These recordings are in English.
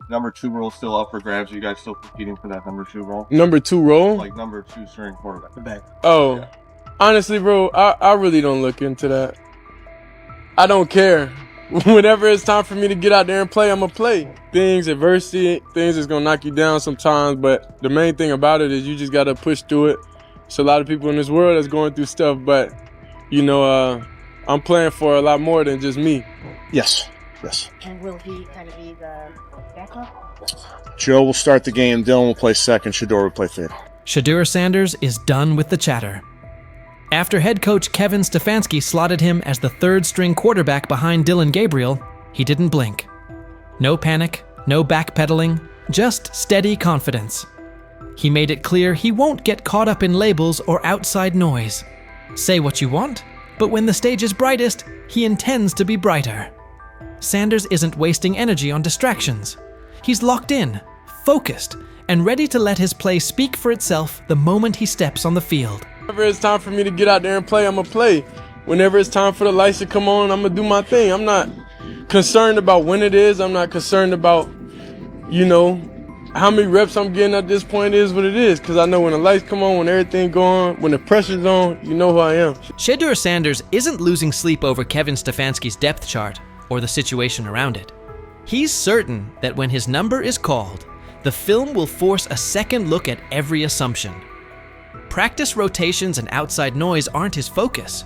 number 2 role still up for grabs? Are you guys still competing for that number 2 role? Number 2 role? Like number 2 string quarterback. The back. Oh, Yeah. honestly, bro, I really don't look into that. I don't care. Whenever it's time for me to get out there and play, I'm going to play. Adversity, things is going to knock you down sometimes, but the main thing about it is you just got to push through it. There's a lot of people in this world that's going through stuff, but, you know, I'm playing for a lot more than just me. Yes. And will he kind of be the backup? Joe will start the game. Dylan will play second. Shedeur will play third. Shedeur Sanders is done with the chatter. After head coach Kevin Stefanski slotted him as the third-string quarterback behind Dylan Gabriel, he didn't blink. No panic, no backpedaling, just steady confidence. He made it clear he won't get caught up in labels or outside noise. Say what you want, but when the stage is brightest, he intends to be brighter. Sanders isn't wasting energy on distractions. He's locked in, focused, and ready to let his play speak for itself the moment he steps on the field. Whenever it's time for me to get out there and play, I'm going to play. Whenever it's time for the lights to come on, I'm going to do my thing. I'm not concerned about when it is. I'm not concerned about, you know, how many reps I'm getting at this point is what it is. Because I know when the lights come on, when everything going, when the pressure's on, you know who I am. Shedeur Sanders isn't losing sleep over Kevin Stefanski's depth chart or the situation around it. He's certain that when his number is called, the film will force a second look at every assumption. Practice rotations and outside noise aren't his focus.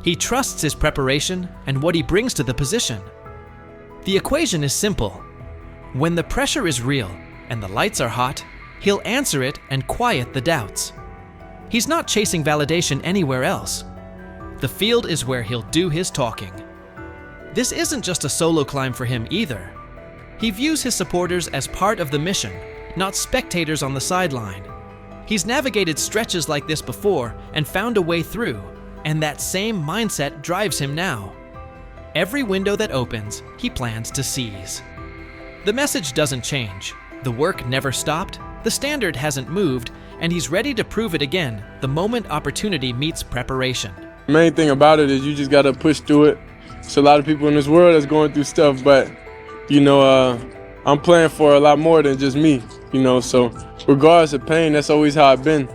He trusts his preparation and what he brings to the position. The equation is simple. When the pressure is real and the lights are hot, he'll answer it and quiet the doubts. He's not chasing validation anywhere else. The field is where he'll do his talking. This isn't just a solo climb for him either. He views his supporters as part of the mission, not spectators on the sideline. He's navigated stretches like this before and found a way through, and that same mindset drives him now. Every window that opens, he plans to seize. The message doesn't change. The work never stopped, the standard hasn't moved, and he's ready to prove it again the moment opportunity meets preparation. The main thing about it is you just got to push through it. There's a lot of people in this world that's going through stuff, but, you know, I'm playing for a lot more than just me, you know, so regardless of pain, that's always how I've been,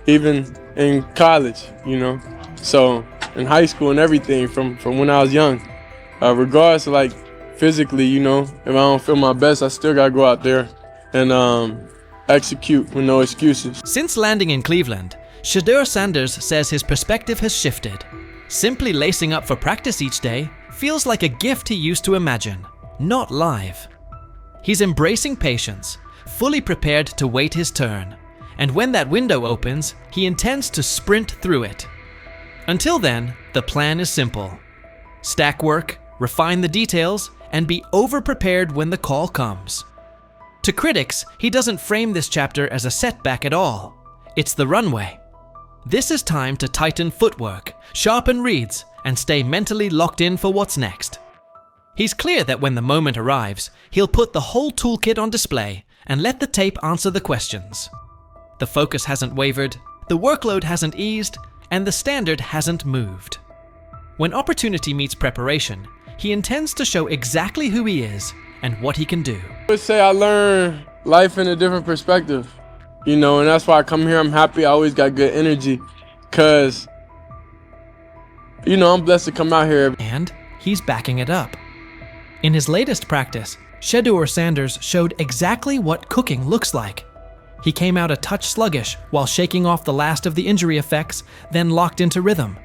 even in college, you know, so in high school and everything from when I was young, regardless of like physically, you know, if I don't feel my best, I still gotta go out there and execute with no excuses. Since landing in Cleveland, Shedeur Sanders says his perspective has shifted. Simply lacing up for practice each day feels like a gift he used to imagine, not live. He's embracing patience, fully prepared to wait his turn, and when that window opens, he intends to sprint through it. Until then, the plan is simple. Stack work, refine the details, and be over-prepared when the call comes. To critics, he doesn't frame this chapter as a setback at all. It's the runway. This is time to tighten footwork, sharpen reads, and stay mentally locked in for what's next. He's clear that when the moment arrives, he'll put the whole toolkit on display and let the tape answer the questions. The focus hasn't wavered, the workload hasn't eased, and the standard hasn't moved. When opportunity meets preparation, he intends to show exactly who he is and what he can do. I would say I learn life in a different perspective, you know, and that's why I come here. I'm happy. I always got good energy because, you know, I'm blessed to come out here. And he's backing it up. In his latest practice, Shedeur Sanders showed exactly what cooking looks like. He came out a touch sluggish while shaking off the last of the injury effects, then locked into rhythm.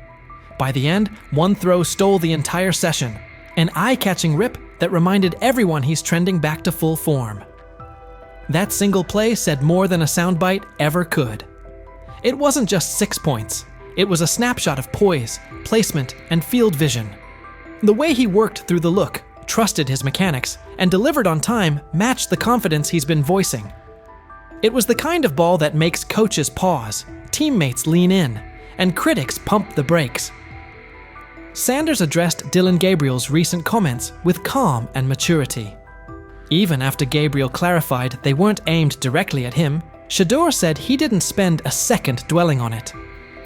By the end, one throw stole the entire session, an eye-catching rip that reminded everyone he's trending back to full form. That single play said more than a soundbite ever could. It wasn't just 6 points. It was a snapshot of poise, placement, and field vision. The way he worked through the look, trusted his mechanics, and delivered on time matched the confidence he's been voicing. It was the kind of ball that makes coaches pause, teammates lean in, and critics pump the brakes. Sanders addressed Dylan Gabriel's recent comments with calm and maturity. Even after Gabriel clarified they weren't aimed directly at him, Shedeur said he didn't spend a second dwelling on it.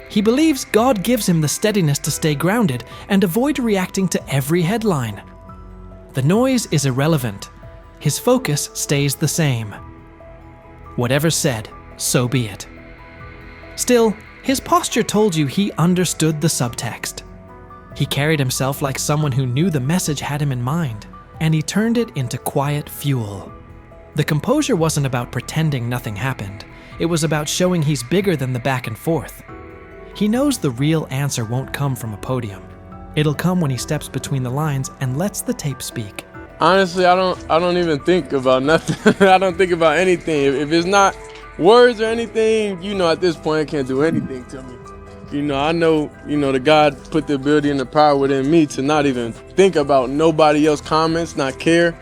He believes God gives him the steadiness to stay grounded and avoid reacting to every headline. The noise is irrelevant. his focus stays the same. Whatever's said, so be it. Still, his posture told you he understood the subtext. He carried himself like someone who knew the message had him in mind, and he turned it into quiet fuel. The composure wasn't about pretending nothing happened. It was about showing he's bigger than the back and forth. He knows the real answer won't come from a podium. It'll come when he steps between the lines and lets the tape speak. Honestly, I don't even think about nothing. I don't think about anything. If it's not words or anything, at this point, it can't do anything to me. I know, the God put the ability and the power within me to not even think about nobody else's comments, not care.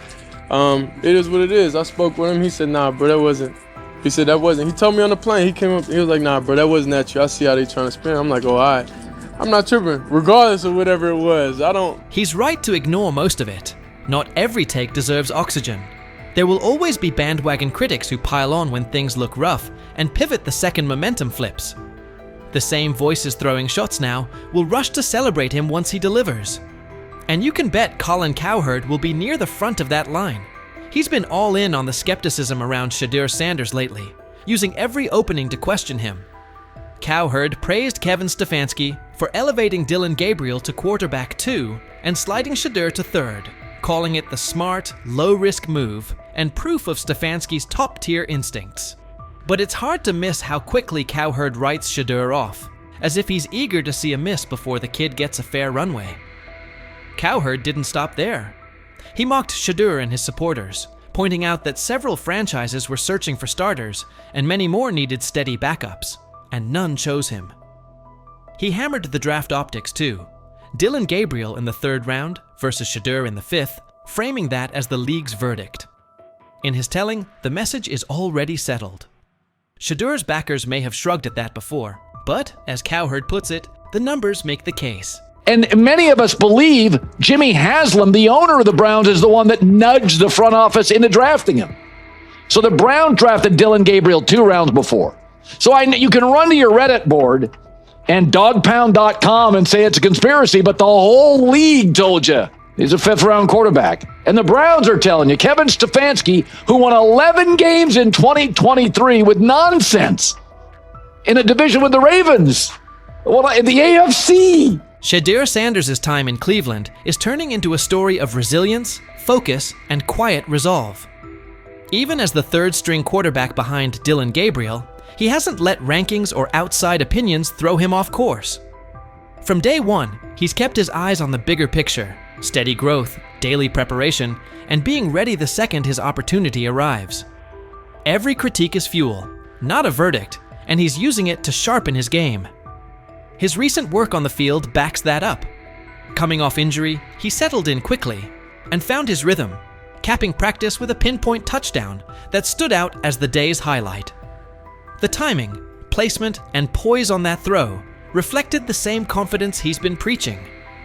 It is what it is. I spoke with him. He said, nah, bro, that wasn't. He said, that wasn't. He told me on the plane. He came up. He was like, nah, bro, that wasn't at you. I see how they trying to spin. I'm like, oh, all right. I'm not tripping, regardless of whatever it was. He's right to ignore most of it. Not every take deserves oxygen. There will always be bandwagon critics who pile on when things look rough and pivot the second momentum flips. The same voices throwing shots now will rush to celebrate him once he delivers. And you can bet Colin Cowherd will be near the front of that line. He's been all in on the skepticism around Shedeur Sanders lately, using every opening to question him. Cowherd praised Kevin Stefanski for elevating Dylan Gabriel to quarterback 2 and sliding Shedeur to 3rd, calling it the smart, low-risk move and proof of Stefanski's top-tier instincts. But it's hard to miss how quickly Cowherd writes Shedeur off, as if he's eager to see a miss before the kid gets a fair runway. Cowherd didn't stop there. He mocked Shedeur and his supporters, pointing out that several franchises were searching for starters and many more needed steady backups, and none chose him. He hammered the draft optics too. Dylan Gabriel in the 3rd round versus Shedeur in the 5th, framing that as the league's verdict. In his telling, the message is already settled. Shedeur's backers may have shrugged at that before, but, as Cowherd puts it, the numbers make the case. And many of us believe Jimmy Haslam, the owner of the Browns, is the one that nudged the front office into drafting him. So the Browns drafted Dylan Gabriel 2 rounds before. So you can run to your Reddit board and dogpound.com and say it's a conspiracy, but the whole league told you he's a 5th-round quarterback. And the Browns are telling you, Kevin Stefanski, who won 11 games in 2023 with nonsense in a division with the Ravens, in the AFC. Shedeur Sanders' time in Cleveland is turning into a story of resilience, focus, and quiet resolve. Even as the 3rd-string quarterback behind Dylan Gabriel, he hasn't let rankings or outside opinions throw him off course. From day one, he's kept his eyes on the bigger picture, steady growth, daily preparation, and being ready the second his opportunity arrives. Every critique is fuel, not a verdict, and he's using it to sharpen his game. His recent work on the field backs that up. Coming off injury, he settled in quickly and found his rhythm, capping practice with a pinpoint touchdown that stood out as the day's highlight. The timing, placement, and poise on that throw reflected the same confidence he's been preaching,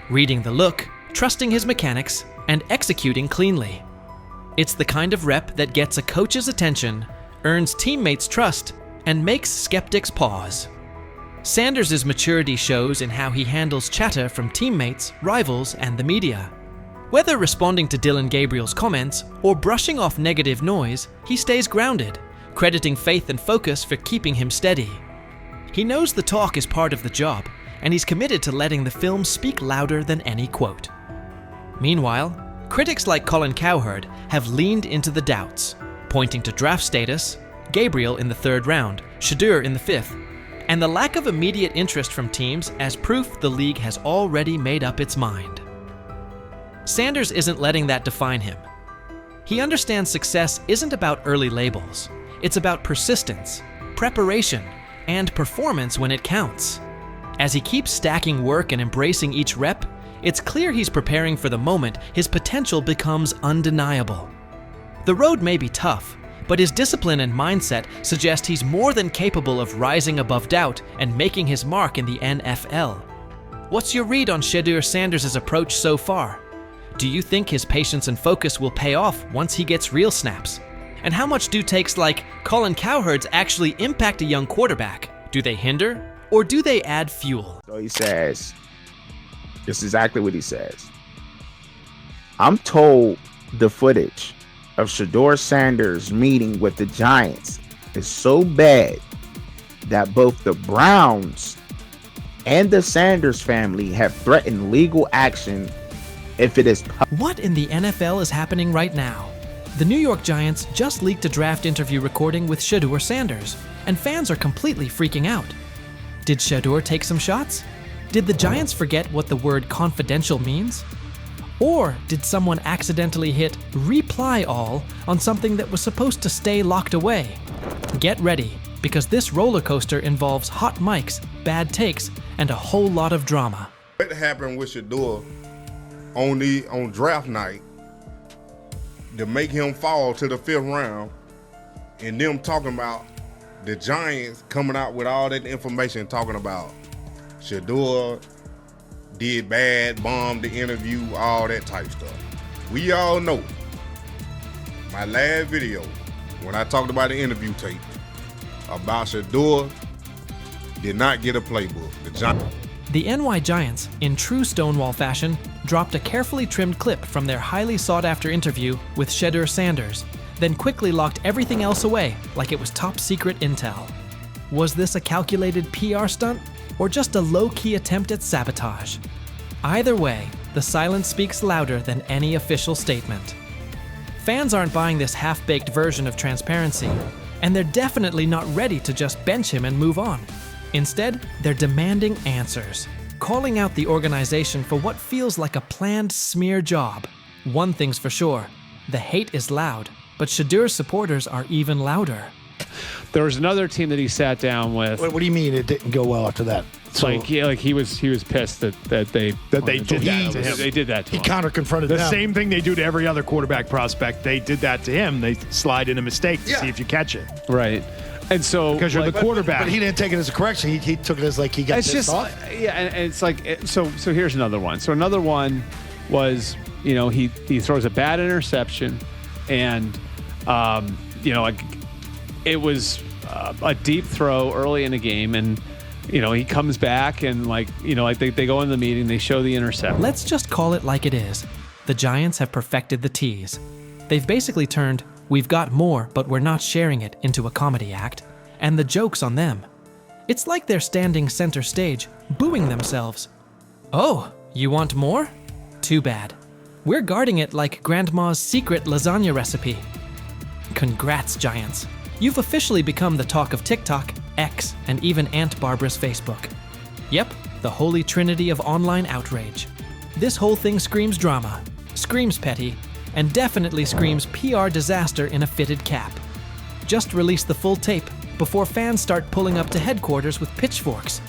reading the look, trusting his mechanics, and executing cleanly. It's the kind of rep that gets a coach's attention, earns teammates' trust, and makes skeptics pause. Sanders' maturity shows in how he handles chatter from teammates, rivals, and the media. Whether responding to Dylan Gabriel's comments or brushing off negative noise, he stays grounded, crediting faith and focus for keeping him steady. He knows the talk is part of the job, and he's committed to letting the film speak louder than any quote. Meanwhile, critics like Colin Cowherd have leaned into the doubts, pointing to draft status, Gabriel in the 3rd round, Shedeur in the 5th, and the lack of immediate interest from teams as proof the league has already made up its mind. Sanders isn't letting that define him. He understands success isn't about early labels. It's about persistence, preparation, and performance when it counts. As he keeps stacking work and embracing each rep, it's clear he's preparing for the moment his potential becomes undeniable. The road may be tough, but his discipline and mindset suggest he's more than capable of rising above doubt and making his mark in the NFL. What's your read on Shedeur Sanders' approach so far? Do you think his patience and focus will pay off once he gets real snaps? And how much do takes like Colin Cowherd's actually impact a young quarterback? Do they hinder, or do they add fuel? So he says, this is exactly what he says. I'm told the footage of Shedeur Sanders meeting with the Giants is so bad that both the Browns and the Sanders family have threatened legal action if it is. What in the NFL is happening right now? The New York Giants just leaked a draft interview recording with Shedeur Sanders, and fans are completely freaking out. Did Shedeur take some shots? Did the Giants forget what the word confidential means? Or did someone accidentally hit reply all on something that was supposed to stay locked away? Get ready, because this roller coaster involves hot mics, bad takes, and a whole lot of drama. What happened with Shedeur on draft night to make him fall to the 5th round, and them talking about the Giants coming out with all that information talking about Shedeur did bad, bombed the interview, all that type stuff. We all know my last video when I talked about the interview tape about Shedeur did not get a playbook. The NY Giants, in true Stonewall fashion, dropped a carefully trimmed clip from their highly sought-after interview with Shedeur Sanders, then quickly locked everything else away like it was top-secret intel. Was this a calculated PR stunt, or just a low-key attempt at sabotage? Either way, the silence speaks louder than any official statement. Fans aren't buying this half-baked version of transparency, and they're definitely not ready to just bench him and move on. Instead, they're demanding answers, calling out the organization for what feels like a planned smear job. One thing's for sure, the hate is loud, but Shedeur's supporters are even louder. There was another team that he sat down with. What do you mean it didn't go well after that? So he was pissed that they did that to him. They did that to him. He counter-confronted the them. same thing they do to every other quarterback prospect. They did that to him. They slide in a mistake to see if you catch it. Right. And so because you're the quarterback. But he didn't take it as a correction. He took it as like he got pissed off. Yeah, and it's like so here's another one. So another one was, he throws a bad interception, and it was a deep throw early in the game, and he comes back and they go in the meeting, they show the interception. Let's just call it like it is. The Giants have perfected the tease. They've basically turned "we've got more, but we're not sharing it" into a comedy act, and the joke's on them. It's like they're standing center stage, booing themselves. Oh, you want more? Too bad. We're guarding it like Grandma's secret lasagna recipe. Congrats, Giants. You've officially become the talk of TikTok, X, and even Aunt Barbara's Facebook. Yep, the holy trinity of online outrage. This whole thing screams drama, screams petty, and definitely screams PR disaster in a fitted cap. Just release the full tape before fans start pulling up to headquarters with pitchforks.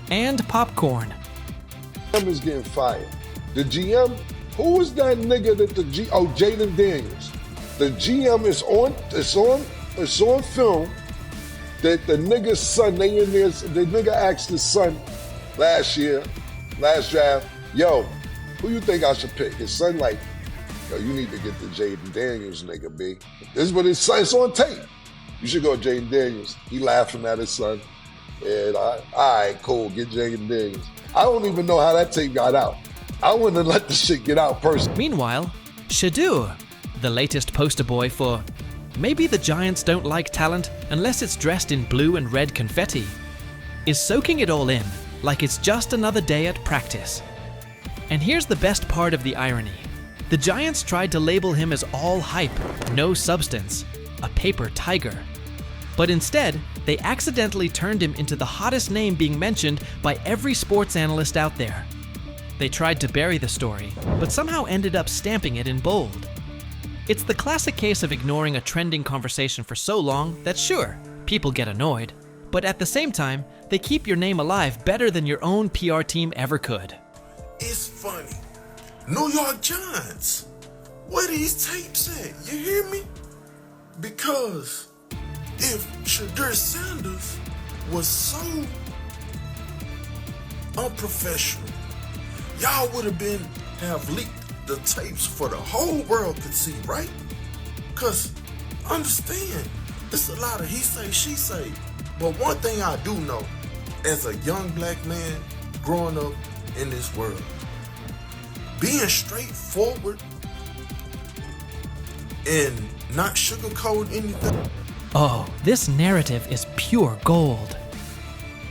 And popcorn. GM is getting fired. The GM, who was that nigga that Jaden Daniels. The GM is on film that the nigga's son, the nigga asked his son last draft, yo, who you think I should pick? His son like, yo, you need to get the Jaden Daniels nigga, B. This is what his son, it's on tape. You should go Jaden Daniels. He laughing at his son. And all right, cool, get Jaden Daniels. I don't even know how that tape got out. I wouldn't have let the shit get out personally. Meanwhile, Shedeur, the latest poster boy for maybe the Giants don't like talent unless it's dressed in blue and red confetti, is soaking it all in like it's just another day at practice. And here's the best part of the irony. The Giants tried to label him as all hype, no substance, a paper tiger. But instead, they accidentally turned him into the hottest name being mentioned by every sports analyst out there. They tried to bury the story, but somehow ended up stamping it in bold. It's the classic case of ignoring a trending conversation for so long that sure, people get annoyed, but at the same time, they keep your name alive better than your own PR team ever could. It's funny. New York Giants, where these tapes at? You hear me? Because if Shedeur Sanders was so unprofessional, y'all would have leaked the tapes for the whole world could see, right? Because understand, it's a lot of he say, she say. But one thing I do know, as a young black man growing up in this world, being straightforward and not sugarcoat anything. Oh, this narrative is pure gold.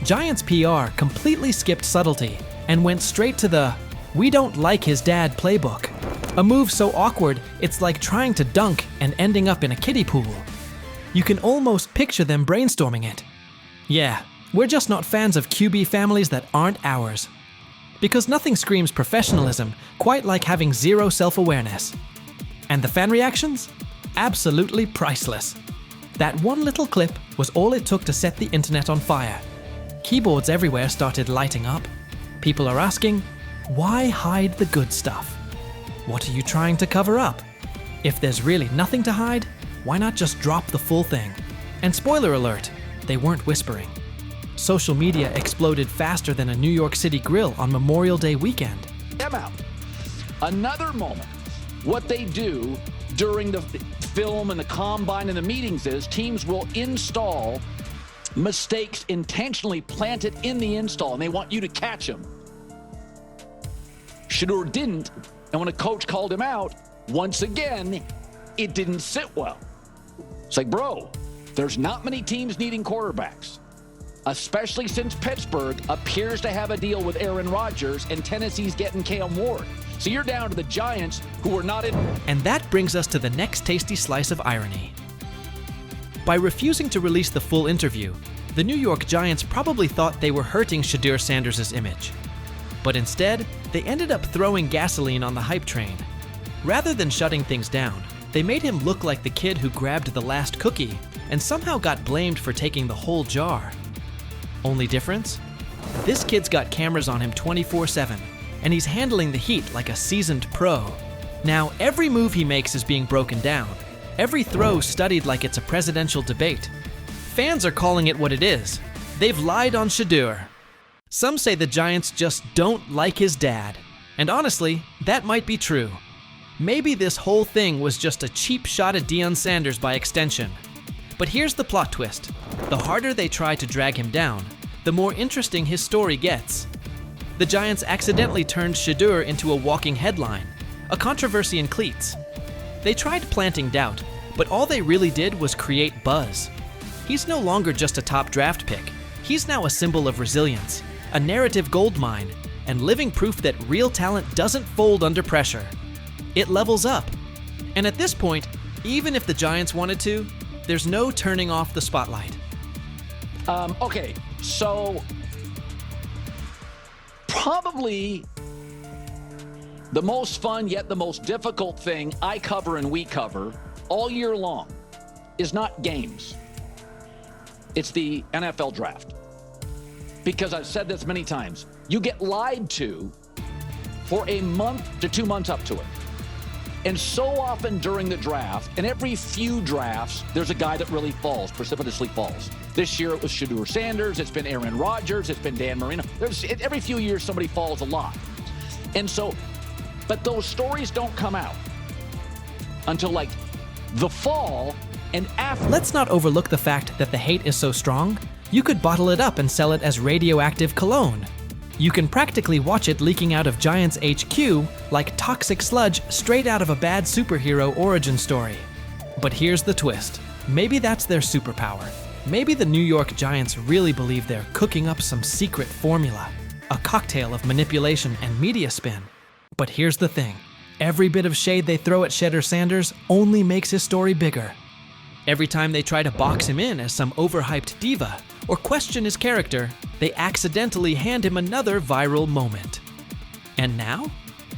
Giants PR completely skipped subtlety and went straight to the "we don't like his dad" playbook. A move so awkward, it's like trying to dunk and ending up in a kiddie pool. You can almost picture them brainstorming it. Yeah, we're just not fans of QB families that aren't ours. Because nothing screams professionalism quite like having zero self-awareness. And the fan reactions? Absolutely priceless. That one little clip was all it took to set the internet on fire. Keyboards everywhere started lighting up. People are asking, why hide the good stuff? What are you trying to cover up? If there's really nothing to hide, why not just drop the full thing? And spoiler alert, they weren't whispering. Social media exploded faster than a New York City grill on Memorial Day weekend. Them out. Another moment. What they do during the film and the combine and the meetings is teams will install mistakes intentionally planted in the install, and they want you to catch them. Shedeur didn't, and when a coach called him out, once again, it didn't sit well. It's like, bro, there's not many teams needing quarterbacks, especially since Pittsburgh appears to have a deal with Aaron Rodgers and Tennessee's getting Cam Ward. So you're down to the Giants, who are not in. And that brings us to the next tasty slice of irony. By refusing to release the full interview, the New York Giants probably thought they were hurting Shedeur Sanders' image. But instead, they ended up throwing gasoline on the hype train. Rather than shutting things down, they made him look like the kid who grabbed the last cookie and somehow got blamed for taking the whole jar. Only difference? This kid's got cameras on him 24/7, and he's handling the heat like a seasoned pro. Now, every move he makes is being broken down, every throw studied like it's a presidential debate. Fans are calling it what it is. They've lied on Shedeur. Some say the Giants just don't like his dad, and honestly, that might be true. Maybe this whole thing was just a cheap shot at Deion Sanders by extension. But here's the plot twist. The harder they try to drag him down, the more interesting his story gets. The Giants accidentally turned Shedeur into a walking headline, a controversy in cleats. They tried planting doubt, but all they really did was create buzz. He's no longer just a top draft pick. He's now a symbol of resilience, a narrative goldmine, and living proof that real talent doesn't fold under pressure. It levels up. And at this point, even if the Giants wanted to, there's no turning off the spotlight. Okay, so probably the most fun yet the most difficult thing I cover and we cover all year long is not games. It's the NFL draft. Because I've said this many times, you get lied to for a month to 2 months up to it. And so often during the draft, and every few drafts, there's a guy that really falls, precipitously falls. This year it was Shedeur Sanders, it's been Aaron Rodgers, it's been Dan Marino. Every few years somebody falls a lot. And so, but those stories don't come out until like the fall and after. Let's not overlook the fact that the hate is so strong, you could bottle it up and sell it as radioactive cologne. You can practically watch it leaking out of Giants HQ like toxic sludge straight out of a bad superhero origin story. But here's the twist. Maybe that's their superpower. Maybe the New York Giants really believe they're cooking up some secret formula, a cocktail of manipulation and media spin. But here's the thing. Every bit of shade they throw at Shedeur Sanders only makes his story bigger. Every time they try to box him in as some overhyped diva or question his character, they accidentally hand him another viral moment. And now,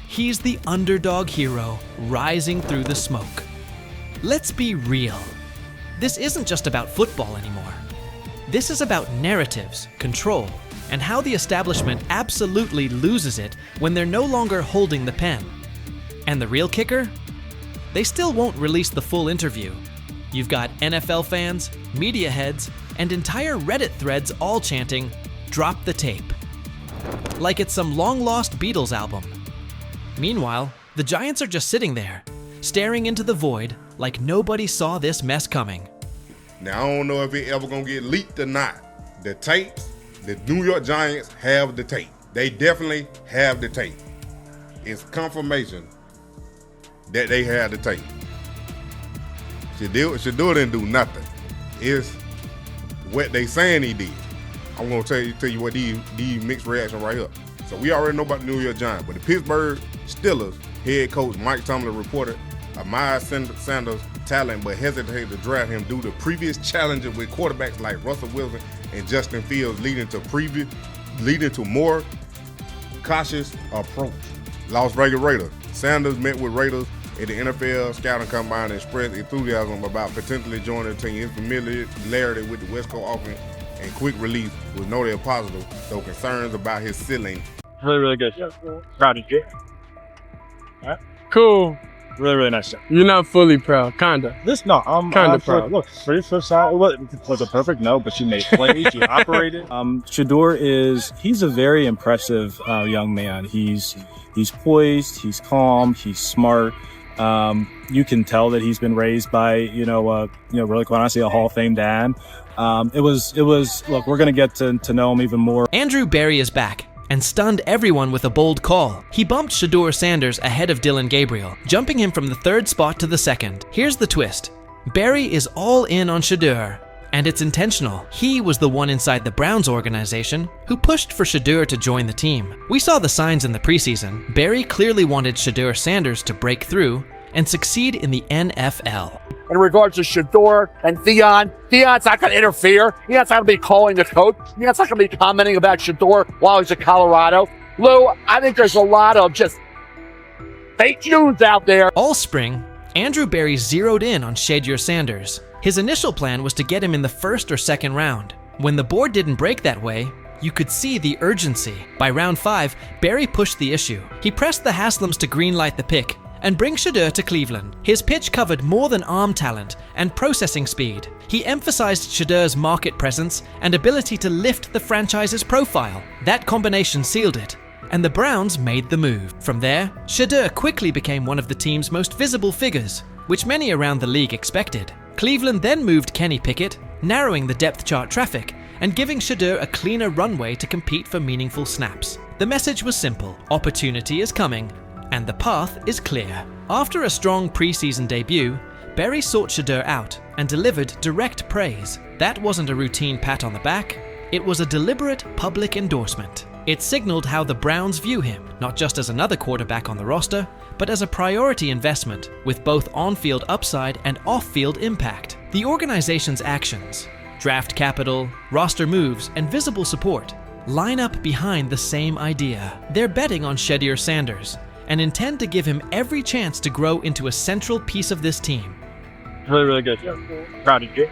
he's the underdog hero rising through the smoke. Let's be real. This isn't just about football anymore. This is about narratives, control, and how the establishment absolutely loses it when they're no longer holding the pen. And the real kicker? They still won't release the full interview. You've got NFL fans, media heads, and entire Reddit threads all chanting, "Drop the tape." Like it's some long-lost Beatles album. Meanwhile, the Giants are just sitting there, staring into the void like nobody saw this mess coming. Now, I don't know if it ever gonna get leaked or not. The tapes, the New York Giants have the tape. They definitely have the tape. It's confirmation that they have the tape. Shedeur didn't do nothing. It's what they saying he did. I'm gonna tell you what these mixed reaction right here. So we already know about the New York Giants, but the Pittsburgh Steelers head coach Mike Tomlin reported Miles Sanders' talent, but hesitated to draft him due to previous challenges with quarterbacks like Russell Wilson and Justin Fields, leading to more cautious approach. Las Vegas Raiders. Sanders met with Raiders at the NFL scouting combine and expressed enthusiasm about potentially joining the team. His familiarity with the West Coast offense and quick release was noted positive, though concerns about his ceiling. Really, really good. Proud of you. Cool. Really, really nice job. You're not fully proud, kinda. I'm kinda proud. Look, for the flip side, it was a perfect no, but she made plays, she operated. Shedeur he's a very impressive young man. He's poised, he's calm, he's smart. You can tell that he's been raised by, really quite honestly, a Hall of Fame dad. It was, look, we're going to get to know him even more. Andrew Berry is back and stunned everyone with a bold call. He bumped Shedeur Sanders ahead of Dillon Gabriel, jumping him from the 3rd spot to the 2nd. Here's the twist. Berry is all in on Shedeur, and it's intentional. He was the one inside the Browns organization who pushed for Shedeur to join the team. We saw the signs in the preseason. Berry clearly wanted Shedeur Sanders to break through and succeed in the NFL. In regards to Shedeur and Theon's not going to interfere. Theon's not going to be calling the coach. Theon's not going to be commenting about Shedeur while he's in Colorado. Lou, I think there's a lot of just fake news out there. All spring, Andrew Berry zeroed in on Shedeur Sanders. His initial plan was to get him in the 1st or 2nd round. When the board didn't break that way, you could see the urgency. By round 5, Berry pushed the issue. He pressed the Haslams to greenlight the pick and bring Shedeur to Cleveland. His pitch covered more than arm talent and processing speed. He emphasized Shedeur's market presence and ability to lift the franchise's profile. That combination sealed it, and the Browns made the move. From there, Shedeur quickly became one of the team's most visible figures, which many around the league expected. Cleveland then moved Kenny Pickett, narrowing the depth chart traffic and giving Shedeur a cleaner runway to compete for meaningful snaps. The message was simple: opportunity is coming, and the path is clear. After a strong preseason debut, Berry sought Shedeur out and delivered direct praise. That wasn't a routine pat on the back, it was a deliberate public endorsement. It signaled how the Browns view him, not just as another quarterback on the roster, but as a priority investment with both on-field upside and off-field impact. The organization's actions, draft capital, roster moves, and visible support line up behind the same idea. They're betting on Shedeur Sanders and intend to give him every chance to grow into a central piece of this team. Really, really good. Proud of you.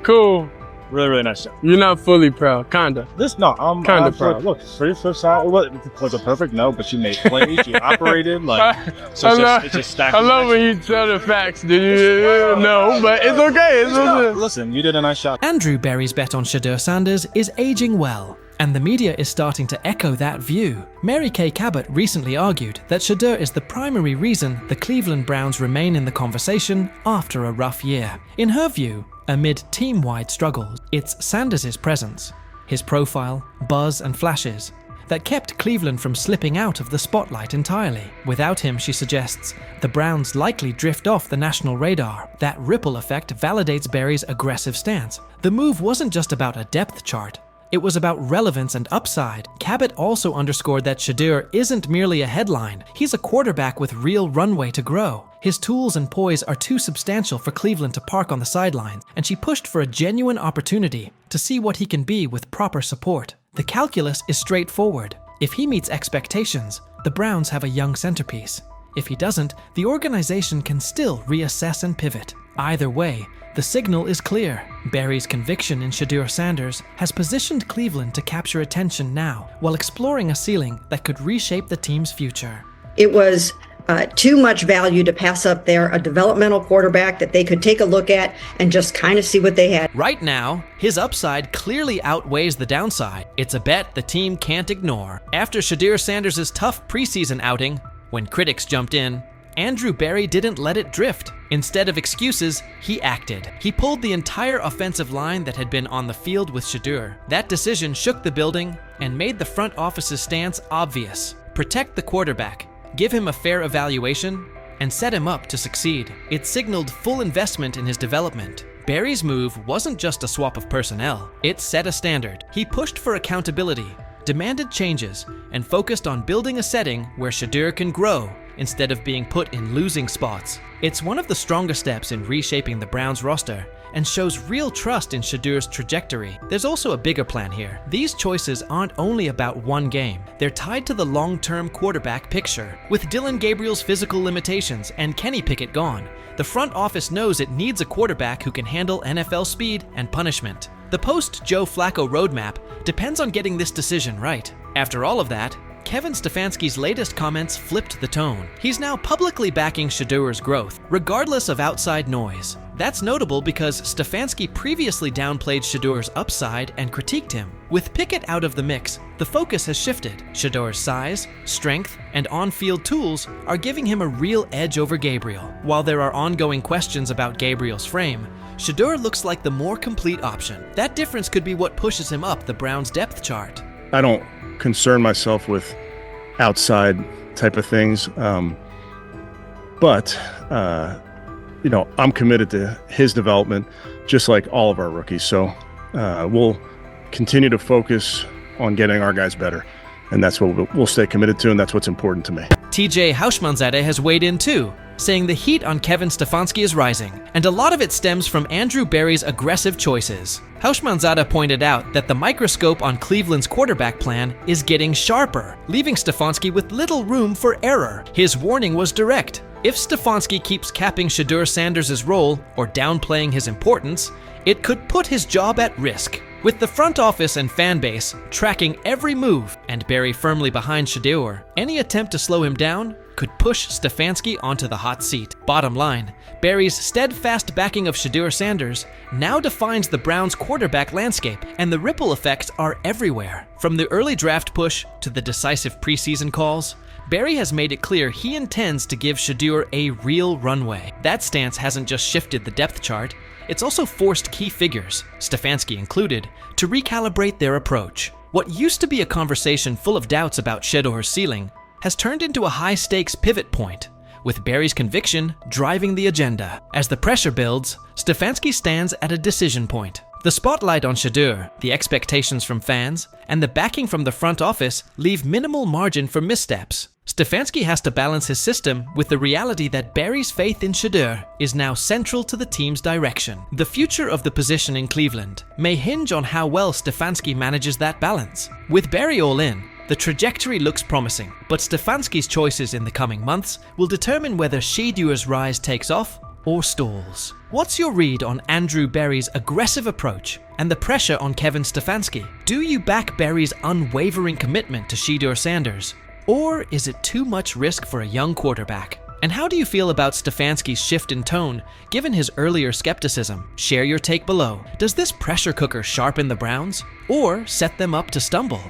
Cool. Really, really nice job. You're not fully proud, kinda. I'm kinda proud. Look, for the flip side, it was a perfect no, but she made plays, she operated, it's just stacked. I love when you tell the facts, dude. No, but it's okay. Listen, you did a nice job. Andrew Berry's bet on Shedeur Sanders is aging well, and the media is starting to echo that view. Mary Kay Cabot recently argued that Shedeur is the primary reason the Cleveland Browns remain in the conversation after a rough year. In her view, amid team-wide struggles, it's Sanders' presence, his profile, buzz, and flashes that kept Cleveland from slipping out of the spotlight entirely. Without him, she suggests, the Browns likely drift off the national radar. That ripple effect validates Berry's aggressive stance. The move wasn't just about a depth chart. It was about relevance and upside. Cabot also underscored that Shedeur isn't merely a headline. He's a quarterback with real runway to grow. His tools and poise are too substantial for Cleveland to park on the sidelines, and she pushed for a genuine opportunity to see what he can be with proper support. The calculus is straightforward. If he meets expectations, the Browns have a young centerpiece. If he doesn't, the organization can still reassess and pivot. Either way, the signal is clear. Berry's conviction in Shedeur Sanders has positioned Cleveland to capture attention now, while exploring a ceiling that could reshape the team's future. It was too much value to pass up there, a developmental quarterback that they could take a look at and just kind of see what they had. Right now, his upside clearly outweighs the downside. It's a bet the team can't ignore. After Shedeur Sanders' tough preseason outing, when critics jumped in, Andrew Berry didn't let it drift. Instead of excuses, he acted. He pulled the entire offensive line that had been on the field with Shedeur. That decision shook the building and made the front office's stance obvious. Protect the quarterback, give him a fair evaluation, and set him up to succeed. It signaled full investment in his development. Barry's move wasn't just a swap of personnel, it set a standard. He pushed for accountability, demanded changes, and focused on building a setting where Shedeur can grow instead of being put in losing spots. It's one of the strongest steps in reshaping the Browns roster and shows real trust in Shedeur's trajectory. There's also a bigger plan here. These choices aren't only about one game. They're tied to the long-term quarterback picture. With Dillon Gabriel's physical limitations and Kenny Pickett gone, the front office knows it needs a quarterback who can handle NFL speed and punishment. The post-Joe Flacco roadmap depends on getting this decision right. After all of that, Kevin Stefanski's latest comments flipped the tone. He's now publicly backing Shedeur's growth, regardless of outside noise. That's notable because Stefanski previously downplayed Shedeur's upside and critiqued him. With Pickett out of the mix, the focus has shifted. Shedeur's size, strength, and on-field tools are giving him a real edge over Gabriel. While there are ongoing questions about Gabriel's frame, Shedeur looks like the more complete option. That difference could be what pushes him up the Browns' depth chart. I don't concern myself with outside type of things, but I'm committed to his development, just like all of our rookies. So we'll continue to focus on getting our guys better, and that's what we'll stay committed to, and that's what's important to me. TJ Houshmandzadeh has weighed in too, saying the heat on Kevin Stefanski is rising, and a lot of it stems from Andrew Berry's aggressive choices. Houshmandzadeh pointed out that the microscope on Cleveland's quarterback plan is getting sharper, leaving Stefanski with little room for error. His warning was direct. If Stefanski keeps capping Shedeur Sanders' role or downplaying his importance, it could put his job at risk. With the front office and fan base tracking every move and Berry firmly behind Shedeur, any attempt to slow him down could push Stefanski onto the hot seat. Bottom line, Berry's steadfast backing of Shedeur Sanders now defines the Browns' quarterback landscape, and the ripple effects are everywhere. From the early draft push to the decisive preseason calls, Berry has made it clear he intends to give Shedeur a real runway. That stance hasn't just shifted the depth chart, it's also forced key figures, Stefanski included, to recalibrate their approach. What used to be a conversation full of doubts about Shedeur's ceiling has turned into a high-stakes pivot point, with Berry's conviction driving the agenda. As the pressure builds, Stefanski stands at a decision point. The spotlight on Shedeur, the expectations from fans, and the backing from the front office leave minimal margin for missteps. Stefanski has to balance his system with the reality that Berry's faith in Shedeur is now central to the team's direction. The future of the position in Cleveland may hinge on how well Stefanski manages that balance. With Berry all in, the trajectory looks promising, but Stefanski's choices in the coming months will determine whether Shedeur's rise takes off or stalls. What's your read on Andrew Berry's aggressive approach and the pressure on Kevin Stefanski? Do you back Berry's unwavering commitment to Shedeur Sanders? Or is it too much risk for a young quarterback? And how do you feel about Stefanski's shift in tone, given his earlier skepticism? Share your take below. Does this pressure cooker sharpen the Browns, or set them up to stumble?